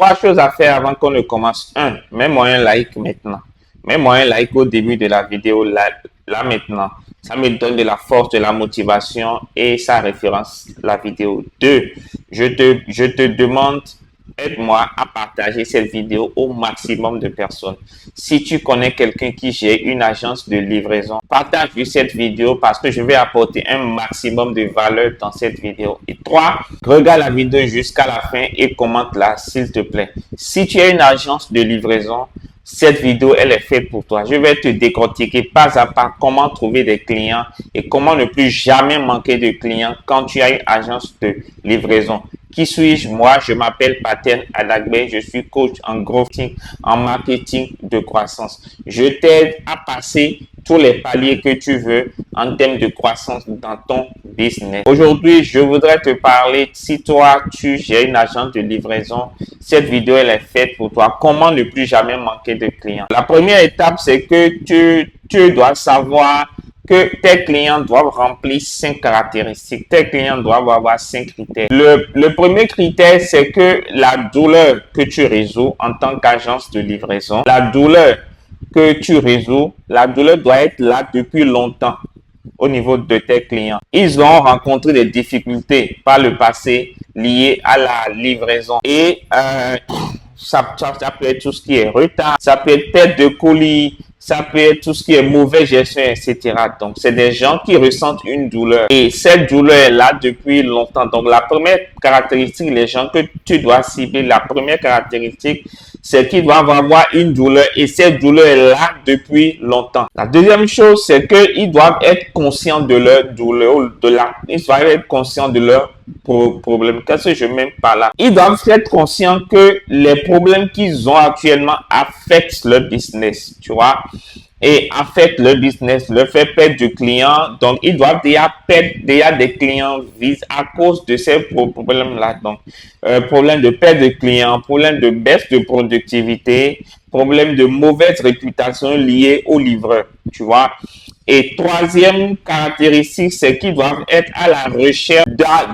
trois choses à faire avant qu'on ne commence. Un, mets-moi un like maintenant. Mets-moi un like au début de la vidéo, là maintenant. Ça me donne de la force, de la motivation et ça référence la vidéo. Deux, je te demande, aide-moi à partager cette vidéo au maximum de personnes. Si tu connais quelqu'un qui gère une agence de livraison, partage cette vidéo parce que je vais apporter un maximum de valeur dans cette vidéo. Et trois, regarde la vidéo jusqu'à la fin et commente-la s'il te plaît. Si tu as une agence de livraison, cette vidéo, elle est faite pour toi. Je vais te décortiquer pas à pas comment trouver des clients et comment ne plus jamais manquer de clients quand tu as une agence de livraison. Qui suis-je? Moi, je m'appelle Paten Adagbe. Je suis coach en growth, en marketing de croissance. Je t'aide à passer tous les paliers que tu veux en termes de croissance dans ton business. Aujourd'hui, je voudrais te parler, si toi, tu gères une agence de livraison, cette vidéo, elle est faite pour toi. Comment ne plus jamais manquer de clients? La première étape, c'est que tu dois savoir que tes clients doivent remplir 5 caractéristiques. Tes clients doivent avoir 5 critères. Le premier critère, c'est que la douleur que tu résous en tant qu'agence de livraison, la douleur que tu résous, la douleur doit être là depuis longtemps au niveau de tes clients. Ils ont rencontré des difficultés par le passé liées à la livraison et ça peut être tout ce qui est retard, ça peut être perte de colis, ça peut être tout ce qui est mauvaise gestion, etc. Donc, c'est des gens qui ressentent une douleur. Et cette douleur est là depuis longtemps. Donc, la première caractéristique, les gens que tu dois cibler, la première caractéristique, c'est qu'ils doivent avoir une douleur. Et cette douleur est là depuis longtemps. La deuxième chose, c'est qu'ils doivent être conscients de leur douleur. Ils doivent être conscients de leur problème. Qu'est-ce que je mets par là? Ils doivent être conscients que les problèmes qu'ils ont actuellement affectent leur business, tu vois, et affectent leur business, leur fait perdre du client. Donc, ils doivent déjà perdre des clients à cause de ces problèmes-là. Donc, problème de perte de clients, problème de baisse de productivité, problème de mauvaise réputation liée aux livreurs, tu vois. Et troisième caractéristique, c'est qu'ils doivent être à la recherche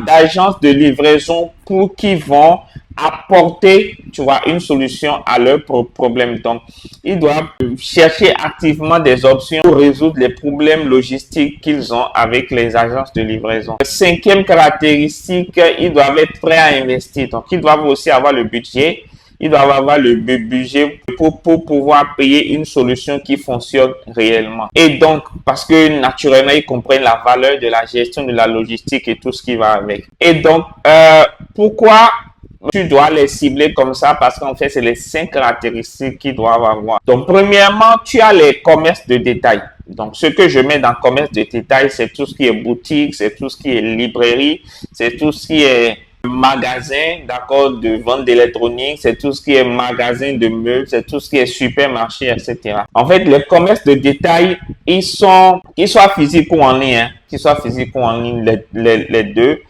d'agences de livraison pour qui vont apporter, tu vois, une solution à leurs problèmes. Donc, ils doivent chercher activement des options pour résoudre les problèmes logistiques qu'ils ont avec les agences de livraison. Cinquième caractéristique, ils doivent être prêts à investir. Donc, ils doivent aussi avoir le budget. Ils doivent avoir le budget pour pouvoir payer une solution qui fonctionne réellement. Et donc, parce que naturellement, ils comprennent la valeur de la gestion de la logistique et tout ce qui va avec. Et donc, pourquoi tu dois les cibler comme ça? Parce qu'en fait, c'est les 5 caractéristiques qu'ils doivent avoir. Donc, premièrement, tu as les commerces de détail. Donc, ce que je mets dans commerce de détail, c'est tout ce qui est boutique, c'est tout ce qui est librairie, c'est tout ce qui est magasin, d'accord, de vente d'électronique, c'est tout ce qui est magasin de meubles, c'est tout ce qui est supermarché, etc. En fait, les commerces de détail, qu'ils soient physiques ou en ligne, les deux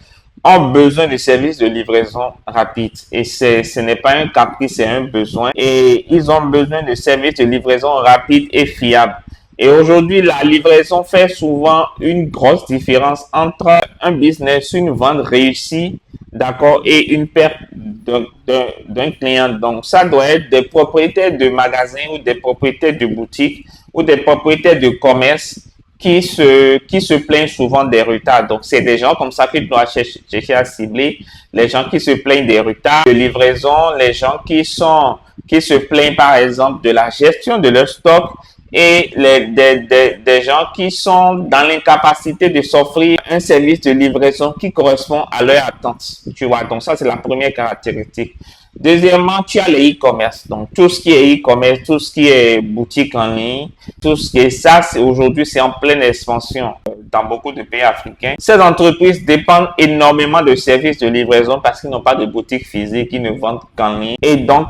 ont besoin de services de livraison rapide. Et ce n'est pas un caprice, c'est un besoin. Et ils ont besoin de services de livraison rapide et fiable. Et aujourd'hui, la livraison fait souvent une grosse différence entre un business, une vente réussie, d'accord, et une perte d'un client. Donc, ça doit être des propriétaires de magasins ou des propriétaires de boutiques ou des propriétaires de commerce qui se plaignent souvent des retards. Donc, c'est des gens comme ça qui doivent chercher à cibler. Les gens qui se plaignent des retards de livraison, les gens qui se plaignent, par exemple, de la gestion de leur stock, et des gens qui sont dans l'incapacité de s'offrir un service de livraison qui correspond à leur attente. Tu vois, donc ça, c'est la première caractéristique. Deuxièmement, tu as les e-commerce. Donc, tout ce qui est e-commerce, tout ce qui est boutique en ligne, tout ce qui est ça, aujourd'hui, c'est en pleine expansion dans beaucoup de pays africains. Ces entreprises dépendent énormément de services de livraison parce qu'ils n'ont pas de boutique physique, ils ne vendent qu'en ligne. Et donc,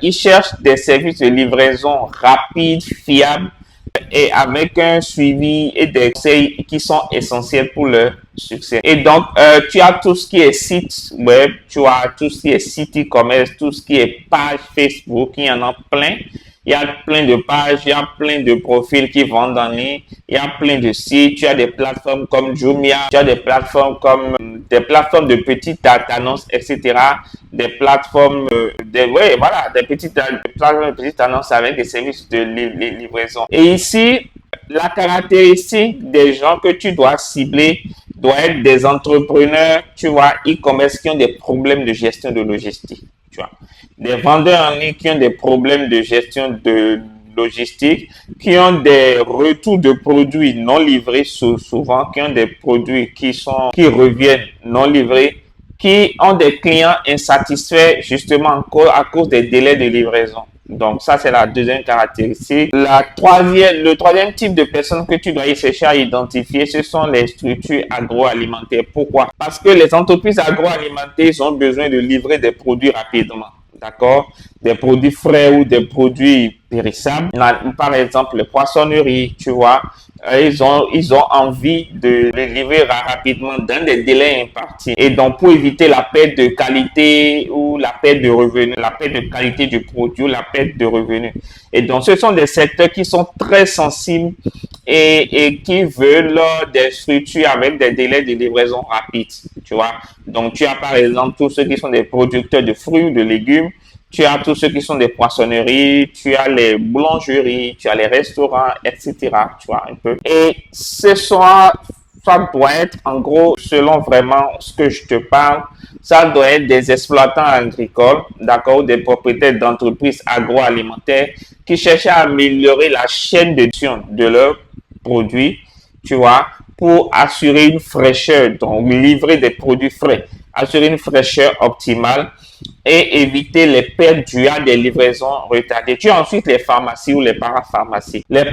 ils cherchent des services de livraison rapides, fiables et avec un suivi et des conseils qui sont essentiels pour leur succès. Et donc, tu as tout ce qui est site web, tu as tout ce qui est site e-commerce, tout ce qui est page Facebook, il y en a plein. Il y a plein de pages, il y a plein de profils qui vendent en ligne, il y a plein de sites, tu as des plateformes comme Jumia, tu as des plateformes comme des plateformes de petites annonces, etc. Des plateformes, des plateformes de petites annonces avec des services de livraison. Et ici, la caractéristique des gens que tu dois cibler doit être des entrepreneurs, tu vois, e-commerce qui ont des problèmes de gestion de logistique, tu vois. Des vendeurs en ligne qui ont des problèmes de gestion de logistique, qui ont des retours de produits non livrés souvent, qui ont des produits qui reviennent non livrés, qui ont des clients insatisfaits justement à cause des délais de livraison. Donc, ça, c'est la deuxième caractéristique. Le troisième type de personnes que tu dois y chercher à identifier, ce sont les structures agroalimentaires. Pourquoi? Parce que les entreprises agroalimentaires ont besoin de livrer des produits rapidement. D'accord? Des produits frais ou des produits périssables. Par exemple, les poissonneries, tu vois, ils ont envie de les livrer rapidement dans des délais impartis. Et donc, pour éviter la perte de qualité ou la perte de revenus, la perte de qualité du produit ou la perte de revenus. Et donc, ce sont des secteurs qui sont très sensibles et qui veulent des structures avec des délais de livraison rapides, tu vois. Donc, tu as par exemple tous ceux qui sont des producteurs de fruits ou de légumes, tu as tous ceux qui sont des poissonneries, tu as les boulangeries, tu as les restaurants, etc. Tu vois un peu. Et ça doit être, en gros, selon vraiment ce que je te parle, ça doit être des exploitants agricoles, d'accord, des propriétaires d'entreprises agroalimentaires qui cherchent à améliorer la chaîne de production de leurs produits, tu vois, pour assurer une fraîcheur, donc livrer des produits frais, assurer une fraîcheur optimale et éviter les pertes dues à des livraisons retardées. Tu as ensuite les pharmacies ou les parapharmacies. Les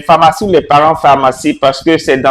pharmacies ou les parapharmacies parce que c'est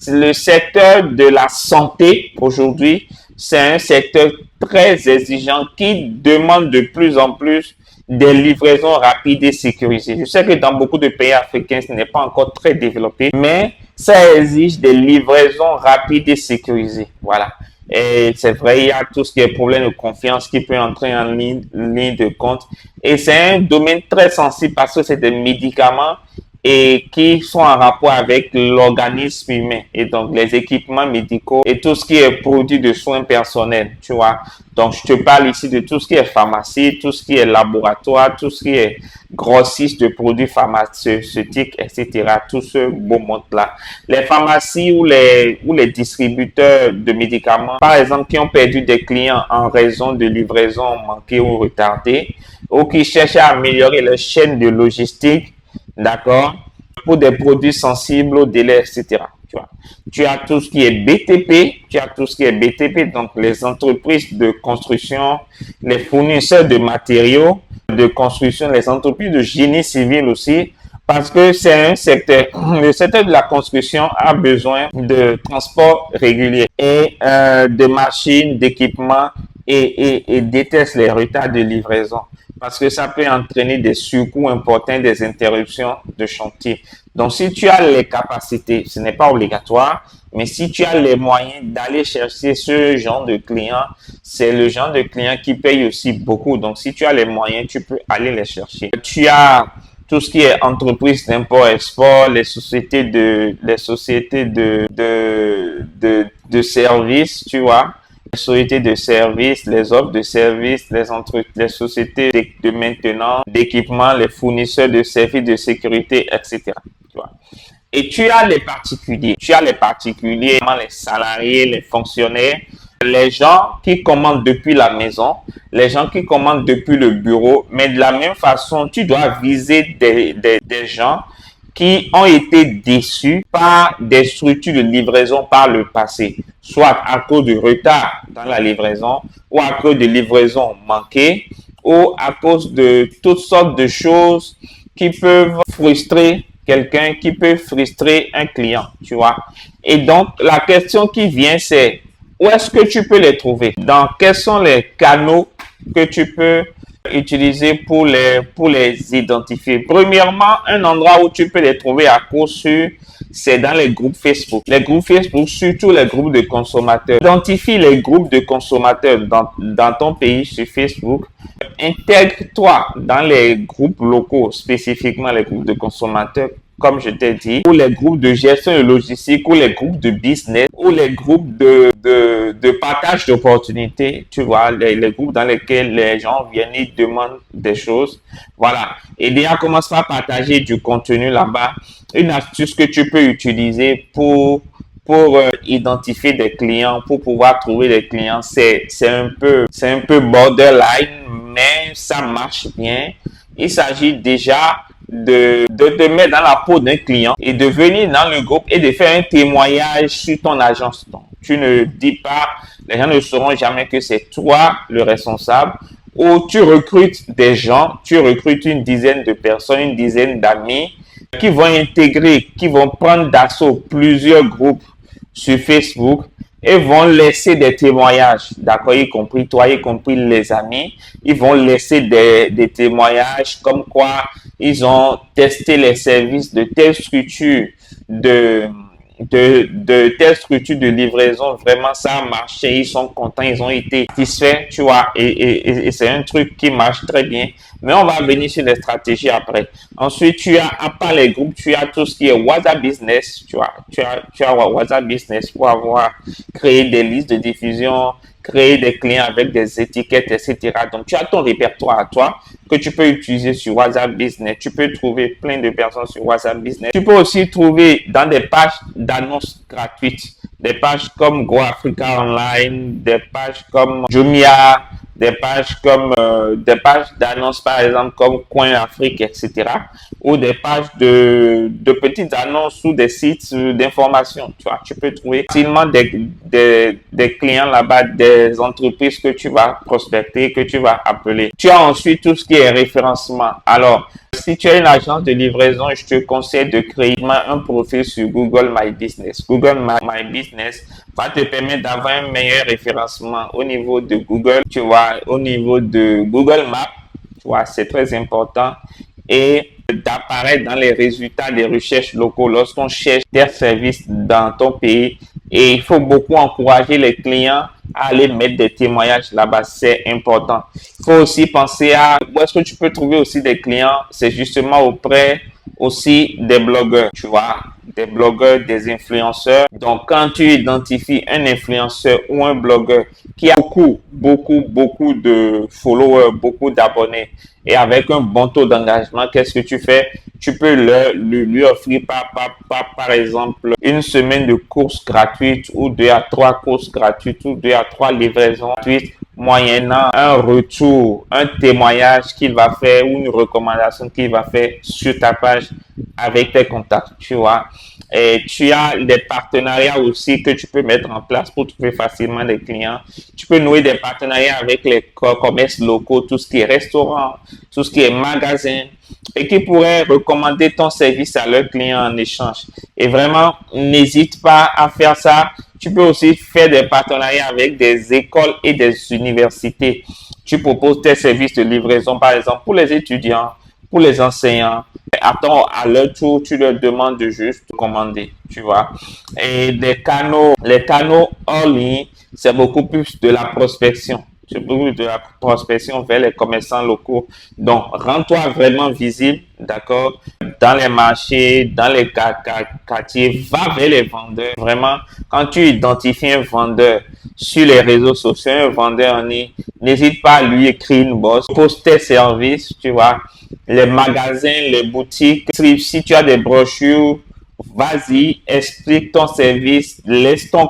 le secteur de la santé aujourd'hui. C'est un secteur très exigeant qui demande de plus en plus des livraisons rapides et sécurisées. Je sais que dans beaucoup de pays africains, ce n'est pas encore très développé, mais ça exige des livraisons rapides et sécurisées. Voilà. Et c'est vrai, il y a tout ce qui est problème de confiance qui peut entrer en ligne de compte. Et c'est un domaine très sensible parce que c'est des médicaments et qui sont en rapport avec l'organisme humain et donc les équipements médicaux et tout ce qui est produit de soins personnels, tu vois. Donc, je te parle ici de tout ce qui est pharmacie, tout ce qui est laboratoire, tout ce qui est grossiste de produits pharmaceutiques, etc. Tout ce beau monde-là. Les pharmacies ou les distributeurs de médicaments, par exemple, qui ont perdu des clients en raison de livraisons manquées ou retardées, ou qui cherchent à améliorer leur chaîne de logistique, d'accord, pour des produits sensibles au délai, etc. Tu as tout ce qui est BTP, donc les entreprises de construction, les fournisseurs de matériaux de construction, les entreprises de génie civil aussi, parce que c'est un secteur, le secteur de la construction a besoin de transport régulier et de machines, d'équipements et déteste les retards de livraison parce que ça peut entraîner des surcoûts importants, des interruptions de chantier. Donc, si tu as les capacités, ce n'est pas obligatoire, mais si tu as les moyens d'aller chercher ce genre de clients, c'est le genre de clients qui paye aussi beaucoup. Donc, si tu as les moyens, tu peux aller les chercher. Tu as tout ce qui est entreprise d'import-export, les sociétés de services, tu vois. Les sociétés de services, les offres de services, les sociétés de maintenance, d'équipement, les fournisseurs de services de sécurité, etc. Tu vois. Et tu as les particuliers. Les salariés, les fonctionnaires, les gens qui commandent depuis la maison, les gens qui commandent depuis le bureau. Mais de la même façon, tu dois viser des gens qui ont été déçus par des structures de livraison par le passé, soit à cause du retard dans la livraison, ou à cause de livraisons manquées, ou à cause de toutes sortes de choses qui peuvent frustrer quelqu'un, qui peut frustrer un client, tu vois. Et donc, la question qui vient, c'est où est-ce que tu peux les trouver? Dans quels sont les canaux que tu peux utiliser pour les identifier? Premièrement, un endroit où tu peux les trouver à court sur, c'est dans les groupes Facebook. Les groupes Facebook, surtout les groupes de consommateurs. Identifie les groupes de consommateurs dans ton pays sur Facebook. Intègre-toi dans les groupes locaux, spécifiquement les groupes de consommateurs, comme je t'ai dit, ou les groupes de gestion de logistique, ou les groupes de business, ou les groupes de partage d'opportunités, tu vois, les groupes dans lesquels les gens viennent et demandent des choses. Voilà. Et déjà, commence par partager du contenu là-bas. Une astuce que tu peux utiliser pour identifier des clients, pour pouvoir trouver des clients, c'est un peu borderline, mais ça marche bien. Il s'agit déjà de te mettre dans la peau d'un client et de venir dans le groupe et de faire un témoignage sur ton agence. Donc, tu ne dis pas, les gens ne sauront jamais que c'est toi le responsable. Ou tu recrutes des gens, tu recrutes une dizaine de personnes, une dizaine d'amis qui vont intégrer, qui vont prendre d'assaut plusieurs groupes sur Facebook et vont laisser des témoignages, d'accord, y compris toi, y compris les amis. Ils vont laisser des témoignages comme quoi ils ont testé les services de telle structure de telle structure de livraison. Vraiment, ça a marché. Ils sont contents, ils ont été satisfaits, tu vois. Et c'est un truc qui marche très bien. Mais on va venir sur les stratégies après. Ensuite, tu as, à part les groupes, tu as tout ce qui est WhatsApp Business, tu vois. Tu as WhatsApp Business pour avoir créé des listes de diffusion, créer des clients avec des étiquettes, etc. Donc, tu as ton répertoire à toi que tu peux utiliser sur WhatsApp Business. Tu peux trouver plein de personnes sur WhatsApp Business. Tu peux aussi trouver dans des pages d'annonces gratuites, des pages comme Go Africa Online, des pages comme Jumia, des pages comme des pages d'annonces par exemple comme Coin Afrique, etc. ou des pages de petites annonces ou des sites d'information. Tu vois, tu peux trouver facilement des clients là-bas, des entreprises que tu vas prospecter, que tu vas appeler. Tu as ensuite tout ce qui est référencement. Alors, si tu as une agence de livraison, je te conseille de créer un profil sur Google My Business. Google My Business va te permettre d'avoir un meilleur référencement au niveau de Google, tu vois, au niveau de Google Maps, tu vois, c'est très important. Et d'apparaître dans les résultats des recherches locaux lorsqu'on cherche des services dans ton pays. Et il faut beaucoup encourager les clients à aller mettre des témoignages là-bas, c'est important. Il faut aussi penser à où est-ce que tu peux trouver aussi des clients, c'est justement auprès aussi des blogueurs, tu vois, des blogueurs, des influenceurs. Donc, quand tu identifies un influenceur ou un blogueur qui a beaucoup de followers, beaucoup d'abonnés et avec un bon taux d'engagement, qu'est-ce que tu fais? Tu peux lui offrir par exemple une semaine de courses gratuites ou 2 à 3 courses gratuites ou 2 à 3 livraisons gratuites moyennant un retour, un témoignage qu'il va faire ou une recommandation qu'il va faire sur ta page avec tes contacts, tu vois. Et tu as des partenariats aussi que tu peux mettre en place pour trouver facilement des clients. Tu peux nouer des partenariats avec les commerces locaux, tout ce qui est restaurant, tout ce qui est magasin, et qui pourraient recommander ton service à leurs clients en échange. Et vraiment, n'hésite pas à faire ça. Tu peux aussi faire des partenariats avec des écoles et des universités. Tu proposes tes services de livraison, par exemple, pour les étudiants, pour les enseignants. Attends, à leur tour, tu leur demandes de juste commander, tu vois. Et les canaux en ligne, c'est beaucoup plus de la prospection. C'est beaucoup de la prospection vers les commerçants locaux. Donc, rends-toi vraiment visible, d'accord, dans les marchés, dans les quartiers, va vers les vendeurs. Vraiment, quand tu identifies un vendeur sur les réseaux sociaux, un vendeur en ligne, n'hésite pas à lui écrire une bosse, poste tes services, tu vois, les magasins, les boutiques. Si tu as des brochures, vas-y, explique ton service, laisse ton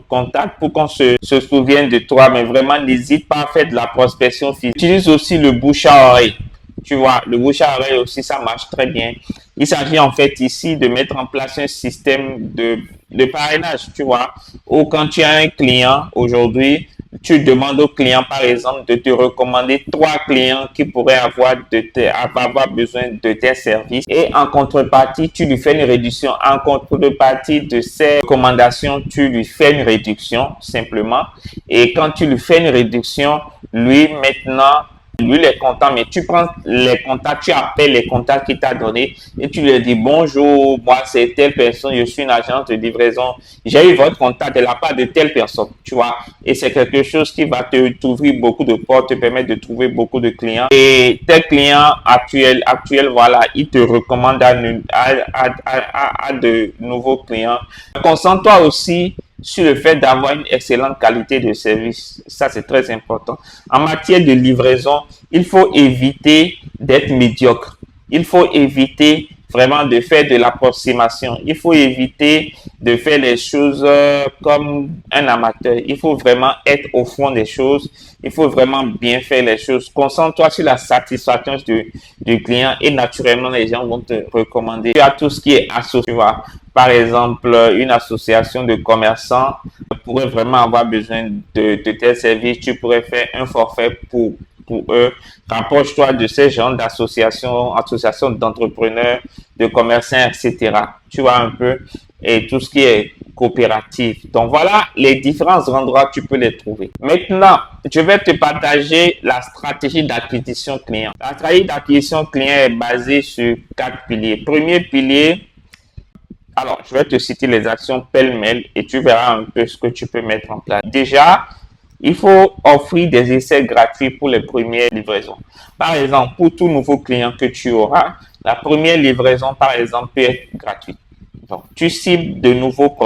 contact pour qu'on se souvienne de toi. Mais vraiment, n'hésite pas à faire de la prospection physique. Utilise aussi le bouche à oreille. Tu vois, le bouche à oreille aussi, ça marche très bien. Il s'agit en fait ici de mettre en place un système de parrainage, tu vois, où quand tu as un client aujourd'hui, tu demandes au client, par exemple, de te recommander 3 clients qui pourraient avoir besoin de tes services. Et en contrepartie, tu lui fais une réduction. En contrepartie de ces recommandations, tu lui fais une réduction, simplement. Et quand tu lui fais une réduction, lui, maintenant, Lui, il est content, mais tu prends les contacts, tu appelles les contacts qu'il t'a donné et tu lui dis bonjour, moi c'est telle personne, je suis une agence de livraison, j'ai eu votre contact de la part de telle personne, tu vois. Et c'est quelque chose qui va t'ouvrir beaucoup de portes, te permettre de trouver beaucoup de clients. Et tes clients actuels, voilà, ils te recommandent à de nouveaux clients. Concentre-toi aussi sur le fait d'avoir une excellente qualité de service. Ça, c'est très important. En matière de livraison, il faut éviter d'être médiocre. Il faut éviter vraiment de faire de l'approximation. Il faut éviter de faire les choses comme un amateur. Il faut vraiment être au fond des choses. Il faut vraiment bien faire les choses. Concentre-toi sur la satisfaction du client et naturellement, les gens vont te recommander. Tu as tout ce qui est associé. Par exemple, une association de commerçants pourrait vraiment avoir besoin de tes services. Tu pourrais faire un forfait pour eux. Rapproche-toi de ces genres d'associations, associations d'entrepreneurs, de commerçants, etc. Tu vois un peu, et tout ce qui est coopératif. Donc voilà les différents endroits où tu peux les trouver. Maintenant, je vais te partager la stratégie d'acquisition client. La stratégie d'acquisition client est basée sur 4 piliers. Premier pilier, alors, je vais te citer les actions pêle-mêle et tu verras un peu ce que tu peux mettre en place. Déjà, il faut offrir des essais gratuits pour les premières livraisons. Par exemple, pour tout nouveau client que tu auras, la première livraison, par exemple, peut être gratuite. Donc, tu cibles de nouveaux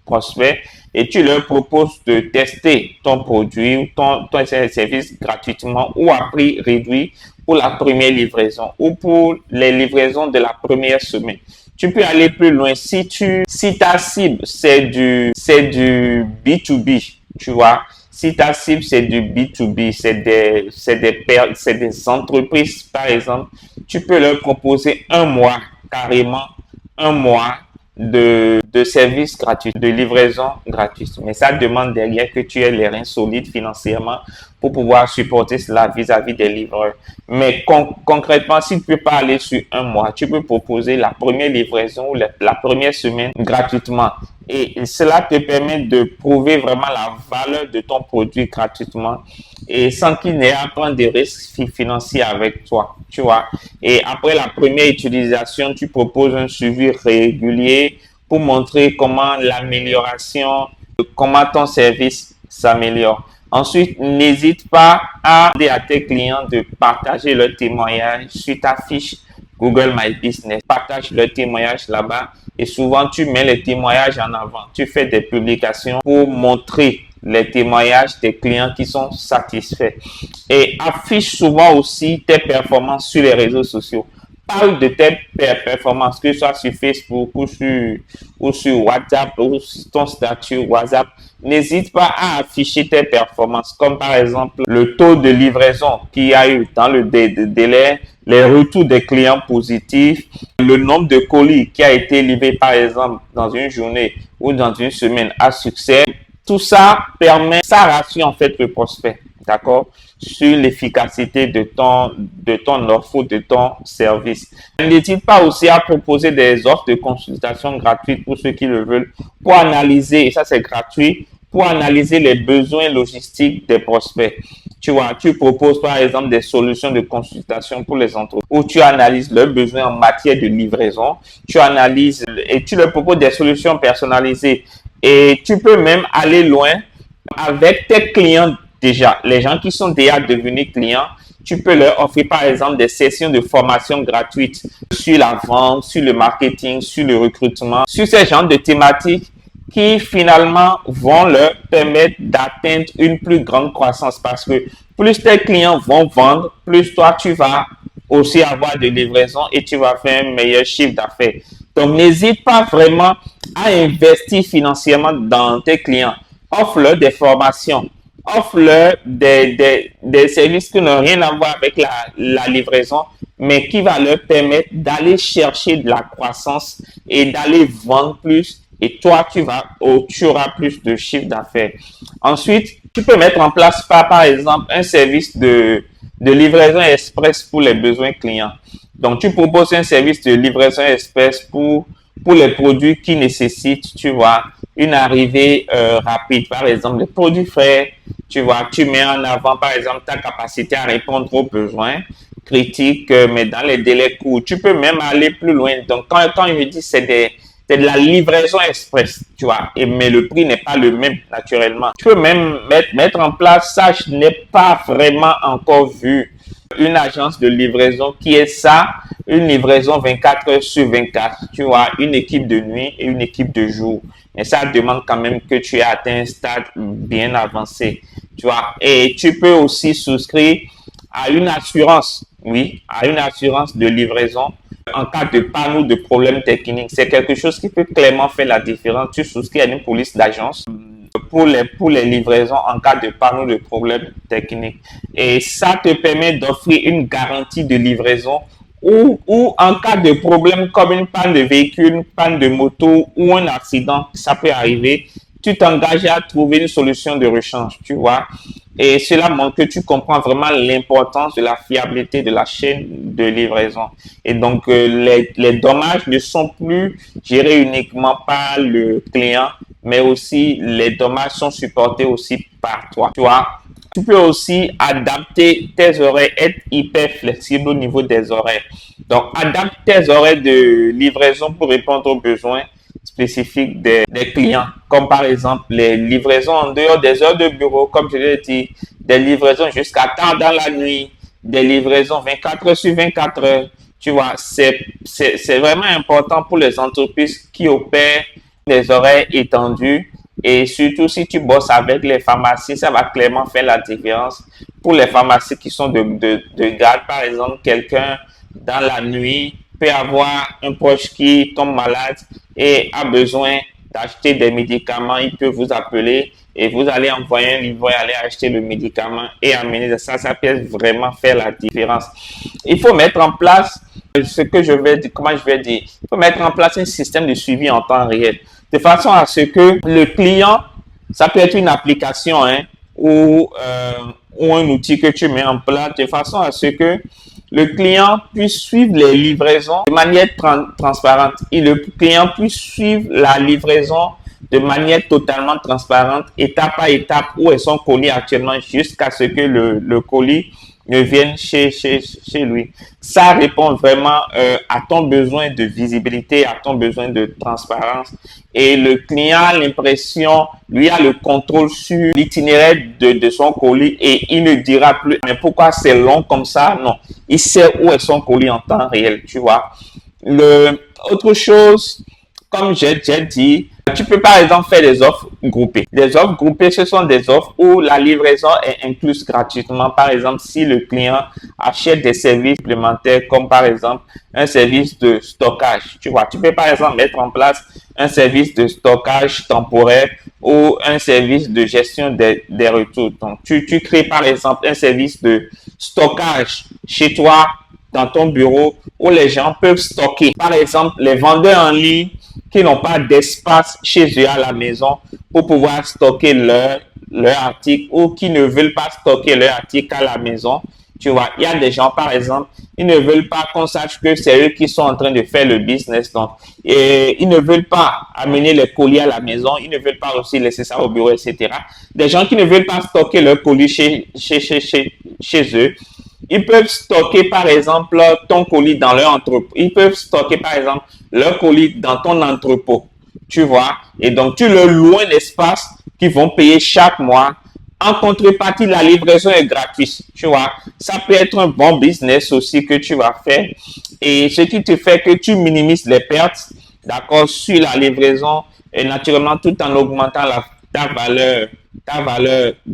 prospects et tu leur proposes de tester ton produit ou ton service gratuitement ou à prix réduit pour la première livraison ou pour les livraisons de la première semaine. Tu peux aller plus loin si ta cible c'est du B2B, tu vois. Si ta cible c'est du B2B, c'est des entreprises par exemple, tu peux leur proposer un mois, carrément un mois de services gratuits, de livraison gratuite. Mais ça demande derrière que tu aies les reins solides financièrement pour pouvoir supporter cela vis-à-vis des livreurs. Mais concrètement, si tu ne peux pas aller sur un mois, tu peux proposer la première livraison ou la première semaine gratuitement. Et cela te permet de prouver vraiment la valeur de ton produit gratuitement et sans qu'il n'ait à prendre des risques financiers avec toi, tu vois. Et après la première utilisation, tu proposes un suivi régulier pour montrer comment l'amélioration, comment ton service s'améliore. Ensuite, n'hésite pas à demander à tes clients de partager leur témoignage sur ta fiche Google My Business. Partage leur témoignage là-bas et souvent tu mets les témoignages en avant. Tu fais des publications pour montrer les témoignages des clients qui sont satisfaits. Et affiche souvent aussi tes performances sur les réseaux sociaux. Parle de tes performances, que ce soit sur Facebook ou sur WhatsApp ou sur ton statut WhatsApp. N'hésite pas à afficher tes performances, comme par exemple le taux de livraison qu'il y a eu dans le délai, les retours des clients positifs, le nombre de colis qui a été livré par exemple dans une journée ou dans une semaine à succès. Tout ça ça rassure en fait le prospect, d'accord, sur l'efficacité de ton offre ou de ton service. N'hésite pas aussi à proposer des offres de consultation gratuites pour ceux qui le veulent, pour analyser, et ça c'est gratuit, pour analyser les besoins logistiques des prospects. Tu vois, tu proposes par exemple des solutions de consultation pour les entreprises où tu analyses leurs besoins en matière de livraison, tu analyses et tu leur proposes des solutions personnalisées. Et tu peux même aller loin avec tes clients déjà, les gens qui sont déjà devenus clients. Tu peux leur offrir par exemple des sessions de formation gratuites sur la vente, sur le marketing, sur le recrutement, sur ces genres de thématiques qui finalement vont leur permettre d'atteindre une plus grande croissance parce que plus tes clients vont vendre, plus toi tu vas aussi avoir de livraison et tu vas faire un meilleur chiffre d'affaires. Donc, n'hésite pas vraiment à investir financièrement dans tes clients. Offre-leur des formations. Offre-leur des services qui n'ont rien à voir avec la livraison, mais qui va leur permettre d'aller chercher de la croissance et d'aller vendre plus. Et toi, tu auras plus de chiffre d'affaires. Ensuite, tu peux mettre en place par exemple un service de livraison express pour les besoins clients. Donc, tu proposes un service de livraison express pour pour les produits qui nécessitent, tu vois, une arrivée rapide. Par exemple, les produits frais, tu vois, tu mets en avant, par exemple, ta capacité à répondre aux besoins critiques, mais dans les délais courts. Tu peux même aller plus loin. Donc, quand je dis c'est de la livraison express, tu vois, mais le prix n'est pas le même, naturellement. Tu peux même mettre en place, ça, je n'ai pas vraiment encore vu une agence de livraison qui est ça, une livraison 24 heures sur 24, tu vois, une équipe de nuit et une équipe de jour. Mais ça demande quand même que tu aies atteint un stade bien avancé, tu vois. Et tu peux aussi souscrire à une assurance, oui, à une assurance de livraison en cas de panne ou de problème technique. C'est quelque chose qui peut clairement faire la différence. Tu souscris à une police d'agence pour les livraisons en cas de panne ou de problème technique. Et ça te permet d'offrir une garantie de livraison ou en cas de problème comme une panne de véhicule, une panne de moto ou un accident, ça peut arriver, tu t'engages à trouver une solution de rechange, tu vois. Et cela montre que tu comprends vraiment l'importance de la fiabilité de la chaîne de livraison. Et donc, les dommages ne sont plus gérés uniquement par le client, mais aussi les dommages sont supportés aussi par toi. Tu vois, tu peux aussi adapter tes horaires, être hyper flexible au niveau des horaires. Donc, adapte tes horaires de livraison pour répondre aux besoins spécifiques des clients, comme par exemple les livraisons en dehors des heures de bureau, comme je l'ai dit, des livraisons jusqu'à tard dans la nuit, des livraisons 24 heures sur 24 heures. Tu vois, c'est vraiment important pour les entreprises qui opèrent des horaires étendus. Et surtout, si tu bosses avec les pharmacies, ça va clairement faire la différence. Pour les pharmacies qui sont de garde, par exemple, quelqu'un dans la nuit peut avoir un proche qui tombe malade et a besoin d'acheter des médicaments, il peut vous appeler et vous allez envoyer un livreur, aller acheter le médicament et amener ça. Ça peut vraiment faire la différence. Il faut mettre en place ce que je vais dire, comment je vais dire, il faut mettre en place un système de suivi en temps réel, de façon à ce que le client, ça peut être une application ou un outil que tu mets en place, de façon à ce que le client puisse suivre les livraisons de manière transparente et le client puisse suivre la livraison de manière totalement transparente, étape par étape, où est son colis actuellement, jusqu'à ce que le colis ne vienne chez lui. Ça répond vraiment à ton besoin de visibilité, à ton besoin de transparence. Et le client a l'impression, lui a le contrôle sur l'itinéraire de son colis et il ne dira plus, mais pourquoi c'est long comme ça? Non, il sait où est son colis en temps réel, tu vois. Autre chose, comme j'ai dit, tu peux par exemple faire des offres groupées. Des offres groupées, ce sont des offres où la livraison est incluse gratuitement. Par exemple, si le client achète des services supplémentaires, comme par exemple un service de stockage. Tu vois, tu peux par exemple mettre en place un service de stockage temporaire ou un service de gestion des retours. Donc, tu crées par exemple un service de stockage chez toi, dans ton bureau, où les gens peuvent stocker. Par exemple, les vendeurs en ligne qui n'ont pas d'espace chez eux à la maison pour pouvoir stocker leur article ou qui ne veulent pas stocker leur article à la maison. Tu vois, il y a des gens, par exemple, ils ne veulent pas qu'on sache que c'est eux qui sont en train de faire le business. Donc, et ils ne veulent pas amener les colis à la maison. Ils ne veulent pas aussi laisser ça au bureau, etc. Des gens qui ne veulent pas stocker leurs colis chez eux. Ils peuvent stocker, par exemple, ton colis dans leur entrepôt. Ils peuvent stocker, par exemple, leur colis dans ton entrepôt. Tu vois? Et donc, tu leur loues un espace qu'ils vont payer chaque mois. En contrepartie, la livraison est gratuite. Tu vois? Ça peut être un bon business aussi que tu vas faire. Et ce qui te fait que tu minimises les pertes, d'accord, sur la livraison et naturellement tout en augmentant ta valeur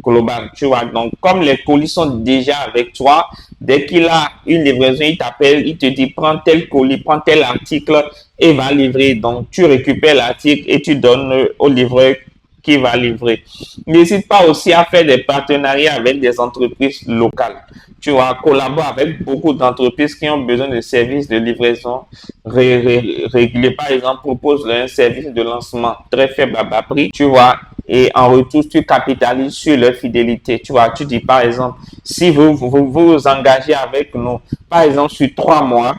globale, tu vois. Donc, comme les colis sont déjà avec toi, dès qu'il a une livraison, il t'appelle, il te dit, prends tel colis, prends tel article et va livrer. Donc, tu récupères l'article et tu donnes au livreur qui va livrer. N'hésite pas aussi à faire des partenariats avec des entreprises locales. Tu vas collaborer avec beaucoup d'entreprises qui ont besoin de services de livraison réguliers. Par exemple, propose un service de lancement très faible à bas prix, tu vois, et en retour, tu capitalises sur leur fidélité. Tu vois, tu dis par exemple, si vous engagez avec nous, par exemple, sur 3 mois,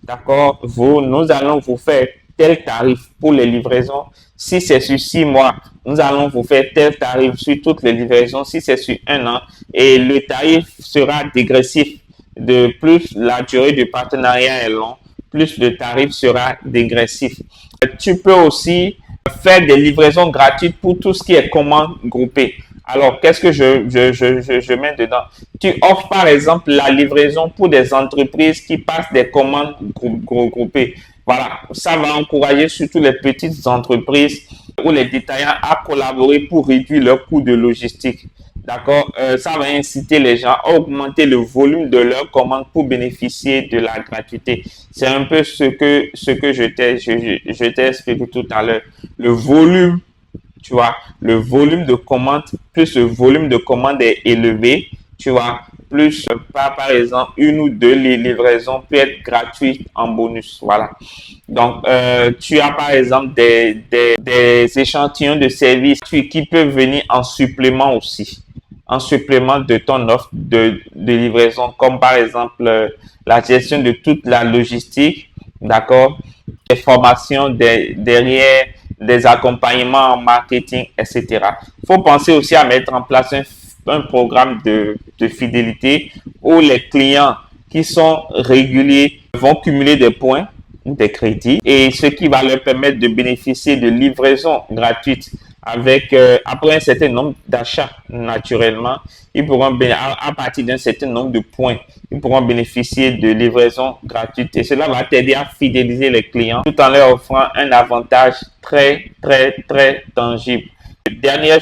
d'accord, nous allons vous faire tel tarif pour les livraisons. Si c'est sur 6 mois, nous allons vous faire tel tarif sur toutes les livraisons. Si c'est sur 1 an, et le tarif sera dégressif. De plus la durée du partenariat est longue, plus le tarif sera dégressif. Tu peux aussi faire des livraisons gratuites pour tout ce qui est commande groupée. Alors, qu'est-ce que je mets dedans? Tu offres par exemple la livraison pour des entreprises qui passent des commandes groupées. Voilà, ça va encourager surtout les petites entreprises ou les détaillants à collaborer pour réduire leur coût de logistique. D'accord, ça va inciter les gens à augmenter le volume de leurs commandes pour bénéficier de la gratuité. C'est un peu ce que je t'ai expliqué tout à l'heure. Le volume, tu vois, le volume de commandes, plus le volume de commandes est élevé, tu vois, plus par exemple une ou deux livraisons peut être gratuites en bonus. Voilà. Donc, tu as par exemple des échantillons de services qui peuvent venir en supplément aussi, en supplément de ton offre de livraison, comme par exemple la gestion de toute la logistique, d'accord, des formations derrière, des accompagnements en marketing, etc. Il faut penser aussi à mettre en place un programme de fidélité où les clients qui sont réguliers vont cumuler des points ou des crédits, et ce qui va leur permettre de bénéficier de livraisons gratuites avec après un certain nombre d'achats. Naturellement, ils pourront à partir d'un certain nombre de points, ils pourront bénéficier de livraisons gratuites, et cela va t'aider à fidéliser les clients tout en leur offrant un avantage très tangible. Dernière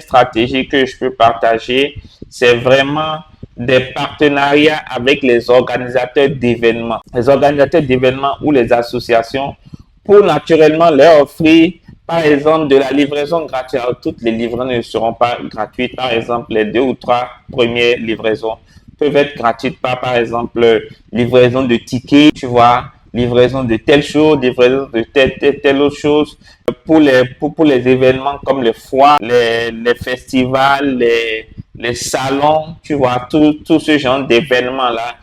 stratégie que je peux partager, c'est vraiment des partenariats avec les organisateurs d'événements. Les organisateurs d'événements ou les associations, pour naturellement leur offrir par exemple de la livraison gratuite. Alors, toutes les livraisons ne seront pas gratuites. Par exemple, les 2 ou 3 premières livraisons peuvent être gratuites par exemple, livraison de tickets, tu vois, livraison de telle chose, livraison de telle autre chose. Pour les événements comme les foires, les festivals, les salons, tu vois, tout ce genre d'événements-là,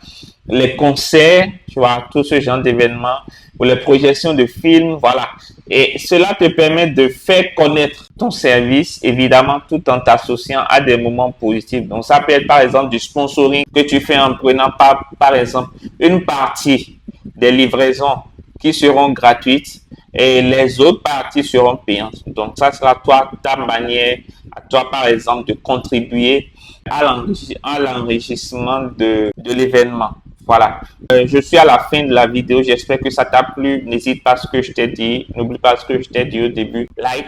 les concerts, tu vois, tout ce genre d'événements, ou les projections de films, voilà. Et cela te permet de faire connaître ton service, évidemment, tout en t'associant à des moments positifs. Donc, ça peut être par exemple du sponsoring que tu fais en prenant par exemple une partie des livraisons qui seront gratuites et les autres parties seront payantes. Donc, ça sera ta manière, à toi par exemple, de contribuer à l'enrichissement de l'événement. Voilà, je suis à la fin de la vidéo. J'espère que ça t'a plu. N'hésite pas à ce que je t'ai dit. N'oublie pas ce que je t'ai dit au début. Like,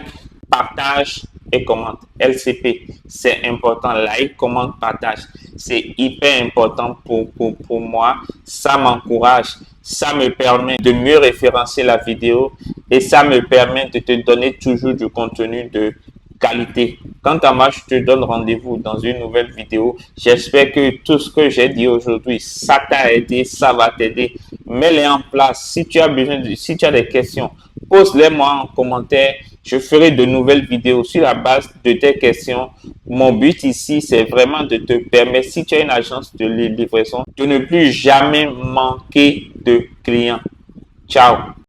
partage et commente. LCP, c'est important. Like, commente, partage. C'est hyper important pour moi. Ça m'encourage. Ça me permet de mieux référencer la vidéo et ça me permet de te donner toujours du contenu de qualité. Quant à moi, je te donne rendez-vous dans une nouvelle vidéo. J'espère que tout ce que j'ai dit aujourd'hui, ça t'a aidé, ça va t'aider. Mets-les en place. Si tu as des questions, pose-les-moi en commentaire. Je ferai de nouvelles vidéos sur la base de tes questions. Mon but ici, c'est vraiment de te permettre, si tu as une agence de livraison, de ne plus jamais manquer de clients. Ciao!